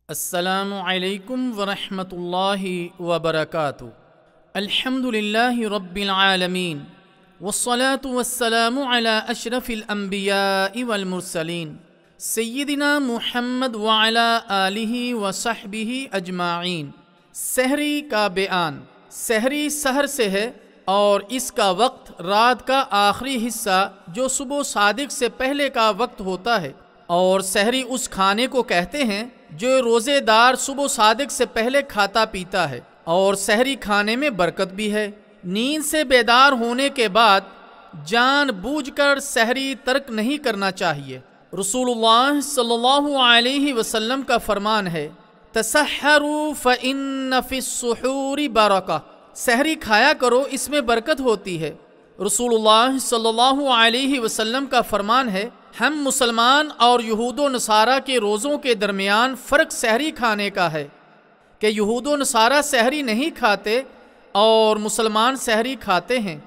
السلام علیکم ورحمۃ اللہ وبرکاتہ۔ الحمد للہ رب العالمین والصلاة والسلام علی اشرف الانبیاء والمرسلین سیدنا محمد وعلی آلہ وصحبہ اجمعین۔ سحری کا بیان۔ سحری سحر سے ہے اور اس کا وقت رات کا آخری حصہ جو صبح صادق سے پہلے کا وقت ہوتا ہے، اور سحری اس کھانے کو کہتے ہیں جو روزے دار صبح صادق سے پہلے کھاتا پیتا ہے، اور سحری کھانے میں برکت بھی ہے۔ نیند سے بیدار ہونے کے بعد جان بوجھ کر سحری ترک نہیں کرنا چاہیے۔ رسول اللہ صلی اللہ علیہ وسلم کا فرمان ہے، تسحروا فإن فی السحور برکہ۔ سحری کھایا کرو، اس میں برکت ہوتی ہے۔ رسول اللہ صلی اللہ علیہ وسلم کا فرمان ہے، ہم مسلمان اور یہود و نصارہ کے روزوں کے درمیان فرق سحری کھانے کا ہے کہ یہود و نصارہ سحری نہیں کھاتے اور مسلمان سحری کھاتے ہیں۔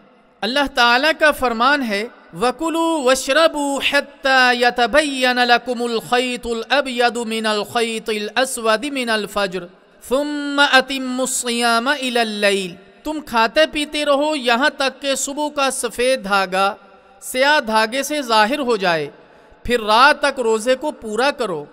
اللہ تعالیٰ کا فرمان ہے، وَكُلُوا وَاشْرَبُوا حَتَّى يَتَبَيَّنَ لَكُمُ الْخَيْطُ الْأَبْيَضُ مِنَ الْخَيْطِ الْأَسْوَدِ مِنَ الْفَجْرِ ثُمَّ أَتِمُّوا الصِّيَامَ إِلَى اللَّيْلِ۔ تم کھاتے پیتے رہو یہاں تک کہ صبح کا سفید دھاگا سیاہ دھاگے سے ظاہر ہو جائے، پھر رات تک روزے کو پورا کرو۔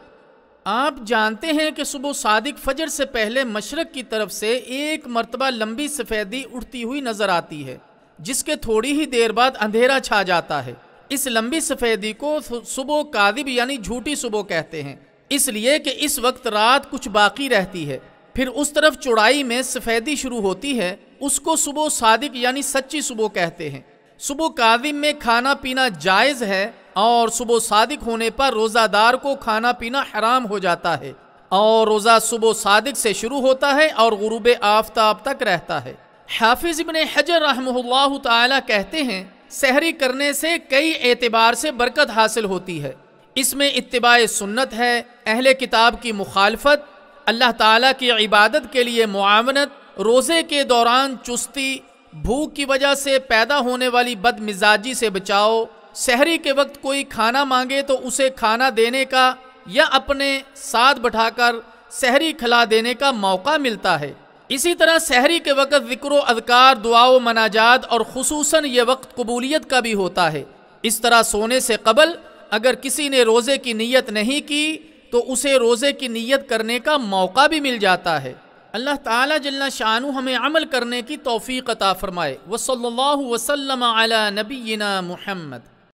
آپ جانتے ہیں کہ صبح صادق فجر سے پہلے مشرق کی طرف سے ایک مرتبہ لمبی سفیدی اٹھتی ہوئی نظر آتی ہے، جس کے تھوڑی ہی دیر بعد اندھیرا چھا جاتا ہے۔ اس لمبی سفیدی کو صبح کاذب یعنی جھوٹی صبح کہتے ہیں، اس لیے کہ اس وقت رات کچھ باقی رہتی ہے، پھر اس طرف چوڑائی میں سفیدی شروع ہوتی ہے، اس کو صبح صادق یعنی سچی صبح کہتے ہیں۔ صبح کاذب میں کھانا پینا جائز ہے، اور صبح صادق ہونے پر روزہ دار کو کھانا پینا حرام ہو جاتا ہے، اور روزہ صبح صادق سے شروع ہوتا ہے اور غروب آفتاب تک رہتا ہے۔ حافظ ابن حجر رحمہ اللہ تعالی کہتے ہیں، سحری کرنے سے کئی اعتبار سے برکت حاصل ہوتی ہے۔ اس میں اتباع سنت ہے، اہل کتاب کی مخالفت، اللہ تعالیٰ کی عبادت کے لیے معاونت، روزے کے دوران چستی، بھوک کی وجہ سے پیدا ہونے والی بد مزاجی سے بچاؤ، سحری کے وقت کوئی کھانا مانگے تو اسے کھانا دینے کا یا اپنے ساتھ بٹھا کر سحری کھلا دینے کا موقع ملتا ہے۔ اسی طرح سحری کے وقت ذکر و اذکار، دعا و مناجات، اور خصوصاً یہ وقت قبولیت کا بھی ہوتا ہے۔ اس طرح سونے سے قبل اگر کسی نے روزے کی نیت نہیں کی تو اسے روزے کی نیت کرنے کا موقع بھی مل جاتا ہے۔ اللہ تعالیٰ جل شانہ ہمیں عمل کرنے کی توفیق عطا فرمائے۔ وصلی اللہ وسلم علی نبینا محمد۔